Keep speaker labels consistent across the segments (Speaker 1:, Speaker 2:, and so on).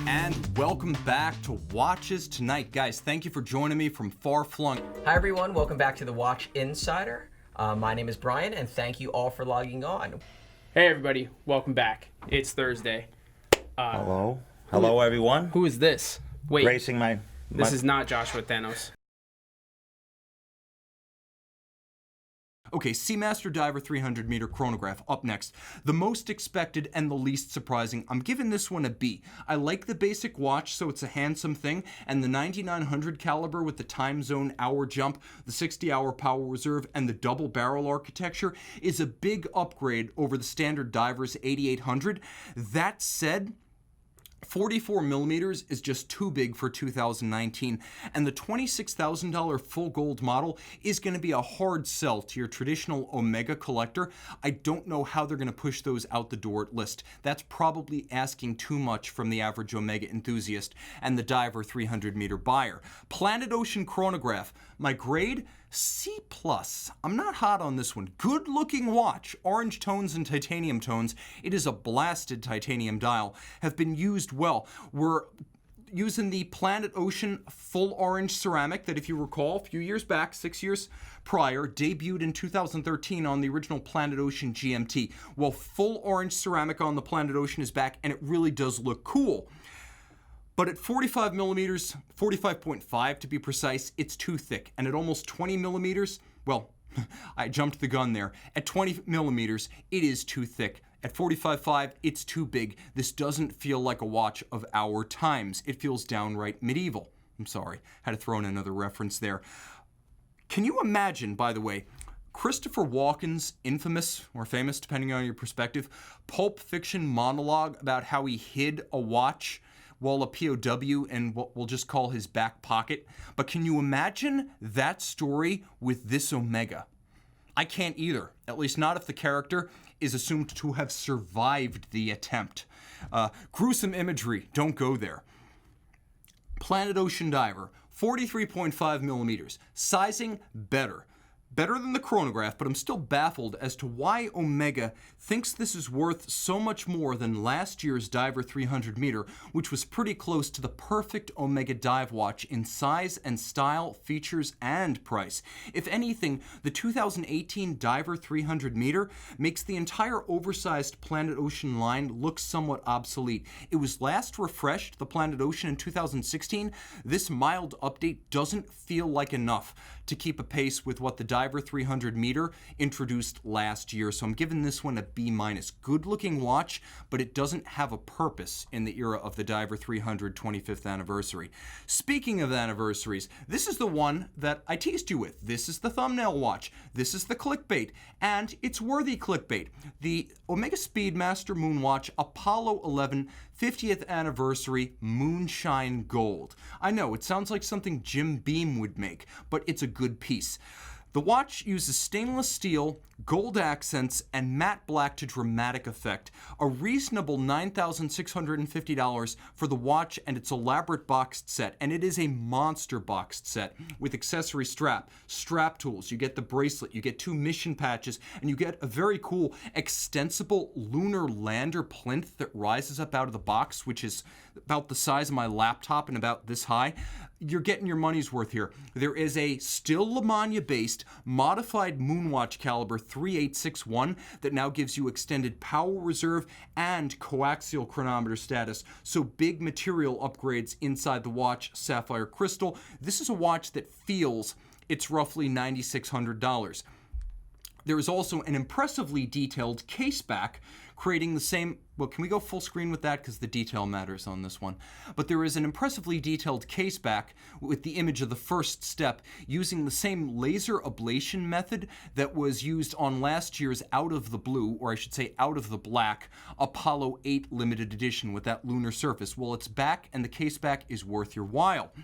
Speaker 1: And welcome back to Watches Tonight. Guys, thank you for joining me from far-flung.
Speaker 2: Hi everyone, welcome back to the Watch Insider. My name is Brian, and thank you all for logging on.
Speaker 3: Hey everybody, welcome back. It's Thursday.
Speaker 4: Hello everyone.
Speaker 3: Who is this? Wait,
Speaker 4: Racing
Speaker 3: this is not Joshua Thanos.
Speaker 1: Okay, Seamaster Diver 300 meter chronograph up next. The most expected and the least surprising. I'm giving this one a B. I like the basic watch, so it's a handsome thing, and the 9900 caliber with the time zone hour jump, the 60-hour power reserve, and the double barrel architecture is a big upgrade over the standard Diver's 8800. That said, 44 millimeters is just too big for 2019, and the $26,000 full gold model is going to be a hard sell to your traditional Omega collector. I don't know how they're going to push those out the door at list. That's probably asking too much from the average Omega enthusiast and the Diver 300 meter buyer. Planet Ocean chronograph, my grade, C+. I'm not hot on this one. Good looking watch, orange tones and titanium tones. It is a blasted titanium dial, have been used well. We're using the Planet Ocean full orange ceramic that, if you recall, a few years back, 6 years prior, debuted in 2013 on the original Planet Ocean GMT. Well, full orange ceramic on the Planet Ocean is back, and it really does look cool. But at 45 millimeters, 45.5 to be precise, it's too thick. And at almost 20 millimeters, well, I jumped the gun there. At 20 millimeters, it is too thick. At 45.5, it's too big. This doesn't feel like a watch of our times. It feels downright medieval. I'm sorry, had to throw in another reference there. Can you imagine, by the way, Christopher Walken's infamous, or famous, depending on your perspective, Pulp Fiction monologue about how he hid a watch while a POW in what we'll just call his back pocket? But can you imagine that story with this Omega? I can't either, at least not if the character is assumed to have survived the attempt. Gruesome imagery, don't go there. Planet Ocean Diver, 43.5 millimeters. Sizing, better. Better than the chronograph, but I'm still baffled as to why Omega thinks this is worth so much more than last year's Diver 300 meter, which was pretty close to the perfect Omega dive watch in size and style, features, and price. If anything, the 2018 Diver 300 meter makes the entire oversized Planet Ocean line look somewhat obsolete. It was last refreshed, the Planet Ocean, in 2016. This mild update doesn't feel like enough to keep a pace with what the Diver 300 meter introduced last year, so I'm giving this one a B-. Good looking watch, but it doesn't have a purpose in the era of the Diver 300 25th anniversary. Speaking of anniversaries, this is the one that I teased you with. This is the thumbnail watch. This is the clickbait, and it's worthy clickbait. The Omega Speedmaster Moonwatch Apollo 11 50th anniversary Moonshine Gold. I know, it sounds like something Jim Beam would make, but it's a good piece. The watch uses stainless steel, gold accents, and matte black to dramatic effect. A reasonable $9,650 for the watch and its elaborate boxed set. And it is a monster boxed set with accessory strap tools. You get the bracelet, you get 2 mission patches, and you get a very cool extensible lunar lander plinth that rises up out of the box, which is about the size of my laptop and about this high. You're getting your money's worth here. There is a still Lamania-based modified Moonwatch caliber 3861 that now gives you extended power reserve and coaxial chronometer status, so big material upgrades inside the watch, sapphire crystal. This is a watch that feels it's roughly $9,600. There is also an impressively detailed case back, creating the same, well, can we go full screen with that because the detail matters on this one? But there is an impressively detailed case back with the image of the first step using the same laser ablation method that was used on last year's Out of the Blue, or I should say Out of the Black, Apollo 8 limited edition with that lunar surface. Well, it's back, and the case back is worth your while.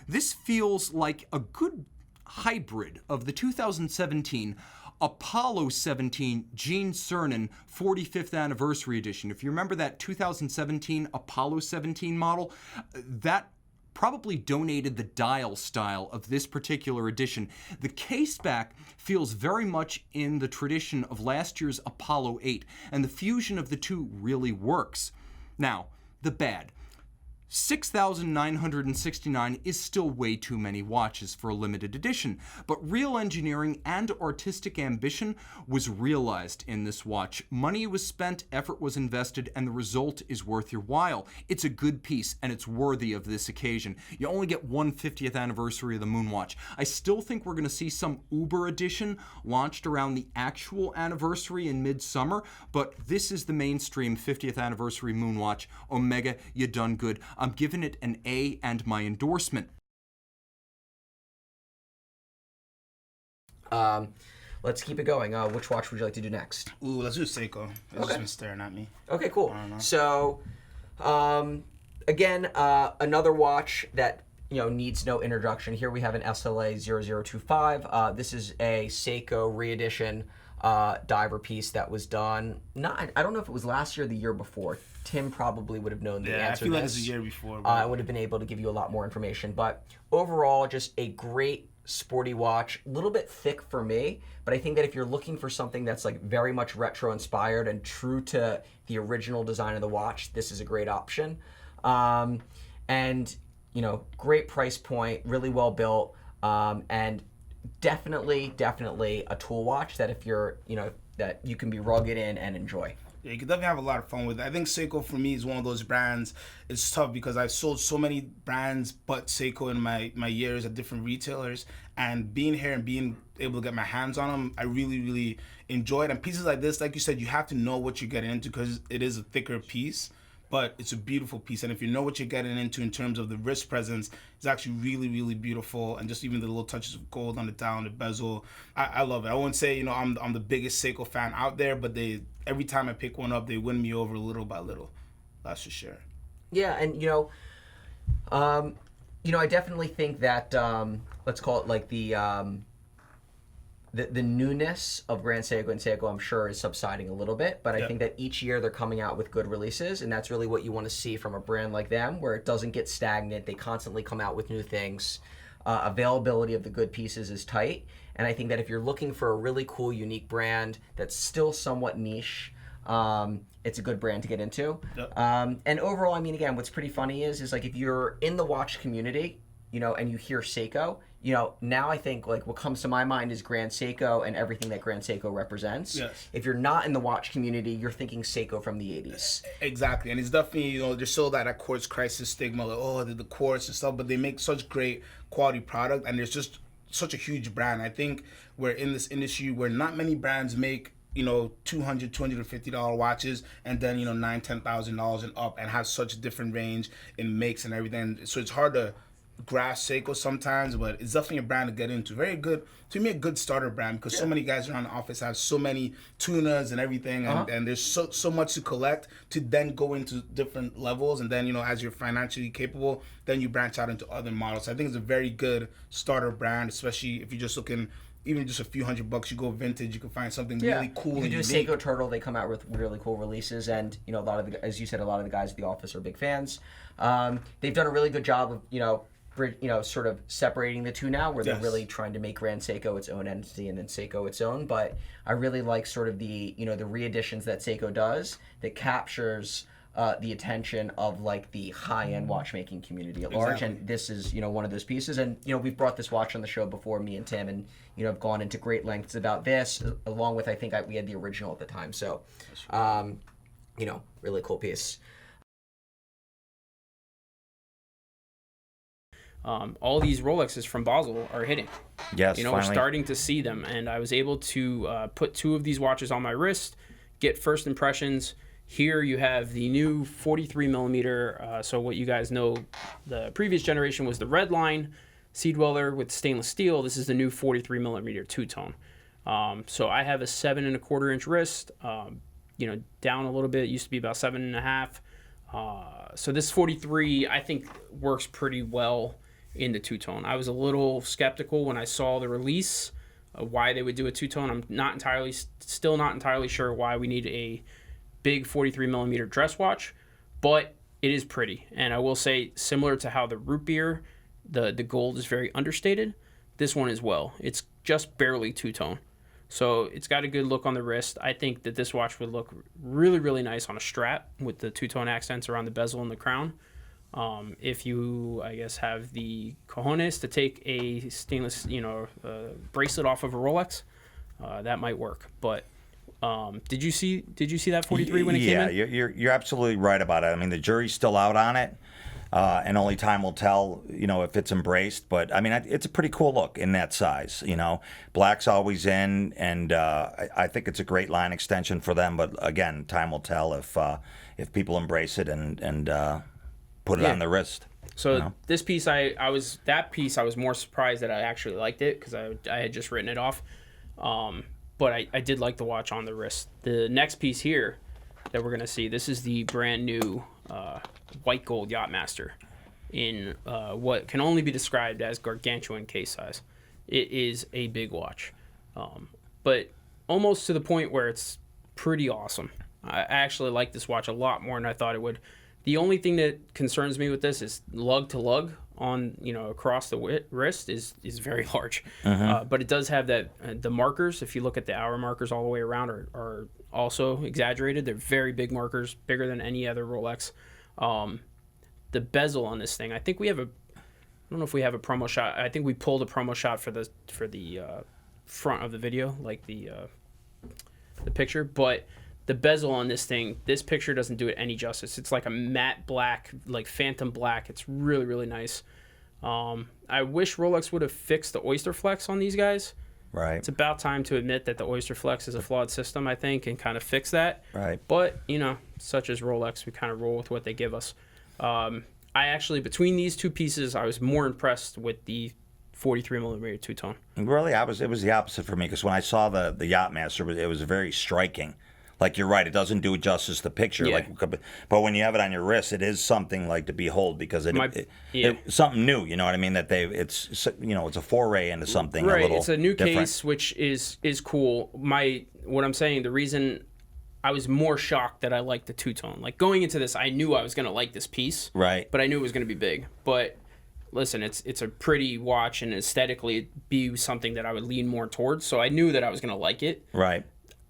Speaker 1: This feels like a good hybrid of the 2017 Apollo 17 Gene Cernan 45th Anniversary Edition. If you remember that 2017 Apollo 17 model, that probably donated the dial style of this particular edition. The case back feels very much in the tradition of last year's Apollo 8, and the fusion of the two really works. Now, the bad. $6,969 is still way too many watches for a limited edition, but real engineering and artistic ambition was realized in this watch. Money was spent, effort was invested, and the result is worth your while. It's a good piece, and it's worthy of this occasion. You only get one 50th anniversary of the Moonwatch. I still think we're going to see some Uber edition launched around the actual anniversary in midsummer, but this is the mainstream 50th anniversary Moonwatch. Omega, you done good. I'm giving it an A and my endorsement.
Speaker 2: Let's keep it going. Which watch would you like to do next?
Speaker 5: Ooh, let's do Seiko. It's just been staring at me.
Speaker 2: Okay, cool. So, again, another watch that needs no introduction. Here we have an SLA 0025. This is a Seiko re-edition diver piece that was done. I don't know if it was last year or the year before. Tim probably would have known the answer.
Speaker 5: I feel
Speaker 2: to
Speaker 5: like
Speaker 2: this.
Speaker 5: it's a year before.
Speaker 2: I would have been able to give you a lot more information. But overall, just a great sporty watch. A little bit thick for me, but I think that if you're looking for something that's like very much retro inspired and true to the original design of the watch, this is a great option. And great price point, really well built, and definitely a tool watch that if you're, that you can be rugged in and enjoy.
Speaker 5: Yeah, you can definitely have a lot of fun with it. I think Seiko for me is one of those brands. It's tough because I've sold so many brands but Seiko in my years at different retailers, and being here and being able to get my hands on them, I really enjoy it. And pieces like this, like you said, you have to know what you're getting into because it is a thicker piece, but it's a beautiful piece. And if you know what you're getting into in terms of the wrist presence, it's actually really beautiful. And just even the little touches of gold on the dial, the bezel, I love it. I won't say I'm the biggest Seiko fan out there, but every time I pick one up, they win me over little by little. That's for sure.
Speaker 2: Yeah, and I definitely think that let's call it like the newness of Grand Seiko and Seiko, I'm sure, is subsiding a little bit, but I think that each year they're coming out with good releases, and that's really what you want to see from a brand like them, where it doesn't get stagnant. They constantly come out with new things. Availability of the good pieces is tight, and I think that if you're looking for a really cool, unique brand that's still somewhat niche, it's a good brand to get into.
Speaker 5: Yep.
Speaker 2: And overall, I mean, again, what's pretty funny is like if you're in the watch community, and you hear Seiko, now I think like what comes to my mind is Grand Seiko and everything that Grand Seiko represents.
Speaker 5: Yes.
Speaker 2: If you're not in the watch community, you're thinking Seiko from the 80s.
Speaker 5: Exactly, and it's definitely, there's still that quartz crisis stigma, like, the quartz and stuff, but they make such great quality product, and there's just such a huge brand. I think we're in this industry where not many brands make $250 watches and then $9,000-$10,000 and up, and have such a different range in makes and everything. So it's hard to grasp Seiko sometimes, but it's definitely a brand to get into. Very good, to me, a good starter brand, because so many guys around the office have so many tunas and everything, and there's so much to collect to then go into different levels, and then as you're financially capable, then you branch out into other models. So I think it's a very good starter brand, especially if you're just looking. Even just a few $100, you go vintage, you can find something really cool.
Speaker 2: You can
Speaker 5: and
Speaker 2: do a
Speaker 5: unique.
Speaker 2: Seiko Turtle. They come out with really cool releases, and a lot of as you said, a lot of the guys at the office are big fans. They've done a really good job of sort of separating the two now, where they're really trying to make Grand Seiko its own entity and then Seiko its own. But I really like sort of the the re-editions that Seiko does that captures the attention of like the high-end watchmaking community at large, and this is one of those pieces. And we've brought this watch on the show before, me and Tim, and have gone into great lengths about this, along with I think we had the original at the time. So, really cool piece.
Speaker 3: All these Rolexes from Basel are hitting.
Speaker 4: Yes,
Speaker 3: we're
Speaker 4: finally.
Speaker 3: starting to see them, and I was able to put 2 of these watches on my wrist, get first impressions. Here you have the new 43 millimeter. So what you guys know, the previous generation was the red line Sea Dweller with stainless steel. This is the new 43 millimeter two-tone. So I have a 7 1/4 inch wrist. Down a little bit. It used to be about 7 1/2. So this 43, I think, works pretty well in the two-tone. I was a little skeptical when I saw the release of why they would do a two-tone. I'm still not entirely sure why we need a big 43 millimeter dress watch, but it is pretty. And I will say, similar to how the root beer, the gold is very understated, this one as well. It's just barely two-tone. So it's got a good look on the wrist. I think that this watch would look really nice on a strap with the two-tone accents around the bezel and the crown. If you, I guess, have the cojones to take a stainless, bracelet off of a Rolex, that might work. But did you see that 43 when it came in?
Speaker 4: Yeah, you're absolutely right about it. I mean, the jury's still out on it, and only time will tell, if it's embraced. But I mean, it's a pretty cool look in that size. Black's always in, and I think it's a great line extension for them. But again, time will tell if people embrace it and put it on the wrist.
Speaker 3: So this piece, I was more surprised that I actually liked it because I had just written it off. But I did like the watch on the wrist. The next piece here that we're going to see, this is the brand new white gold Yacht Master in what can only be described as gargantuan case size. It is a big watch, but almost to the point where it's pretty awesome. I actually like this watch a lot more than I thought it would. The only thing that concerns me with this is lug to lug on across the wrist is very large, but it does have that the markers. If you look at the hour markers all the way around are also exaggerated. They're very big markers, bigger than any other Rolex. The bezel on this thing, I think we have I don't know if we have a promo shot. I think we pulled a promo shot for the front of the video, like the picture, but the bezel on this thing, this picture doesn't do it any justice. It's like a matte black, like phantom black. It's really, really nice. I wish Rolex would have fixed the Oyster Flex on these guys.
Speaker 4: Right.
Speaker 3: It's about time to admit that the Oyster Flex is a flawed system, I think, and kind of fix that.
Speaker 4: Right.
Speaker 3: But, such as Rolex, we kind of roll with what they give us. I actually, between these two pieces, I was more impressed with the 43 millimeter two-tone.
Speaker 4: Really, it was the opposite for me because when I saw the Yacht Master, it was very striking. Like, you're right, it doesn't do justice to the picture.
Speaker 3: Yeah.
Speaker 4: But when you have it on your wrist, it is something like to behold because it's something new. You know what I mean? That it's a foray into something.
Speaker 3: Right.
Speaker 4: A little
Speaker 3: it's a new
Speaker 4: different.
Speaker 3: case, which is cool. What I'm saying, the reason I was more shocked that I liked the two-tone. Like, going into this, I knew I was going to like this piece.
Speaker 4: Right.
Speaker 3: But I knew it was going to be big. But listen, it's a pretty watch, and aesthetically, it'd be something that I would lean more towards. So I knew that I was going to like it.
Speaker 4: Right.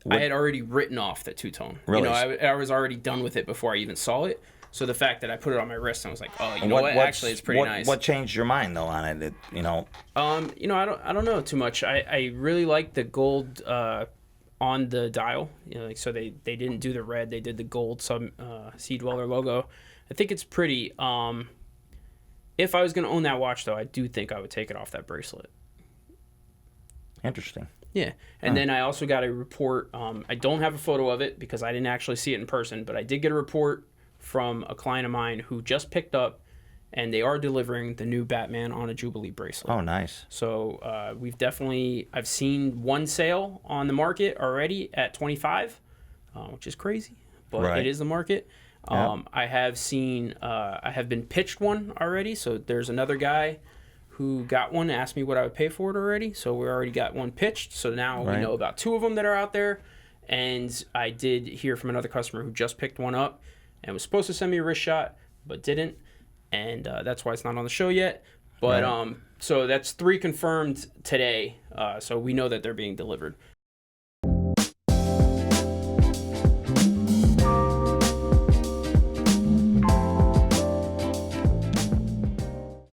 Speaker 3: I had already written off the two-tone.
Speaker 4: Really?
Speaker 3: I was already done with it before I even saw it. So the fact that I put it on my wrist, I was like, oh, what? Actually, it's pretty nice.
Speaker 4: What changed your mind though on it?
Speaker 3: I don't know too much. I really like the gold on the dial. So they didn't do the red. They did the gold Sea Dweller logo. I think it's pretty. If I was going to own that watch though, I do think I would take it off that bracelet.
Speaker 4: Interesting.
Speaker 3: Yeah, and then I also got a report. I don't have a photo of it because I didn't actually see it in person, but I did get a report from a client of mine who just picked up, and they are delivering the new Batman on a Jubilee bracelet.
Speaker 4: Oh, nice.
Speaker 3: So I've seen one sale on the market already at 25, which is crazy, but it is the market.
Speaker 4: Yep.
Speaker 3: I have been pitched one already, so there's another guy who got one, asked me what I would pay for it already. So we already got one pitched. So now we know about two of them that are out there. And I did hear from another customer who just picked one up and was supposed to send me a wrist shot, but didn't. And that's why it's not on the show yet. But so that's 3 confirmed today. So we know that they're being delivered.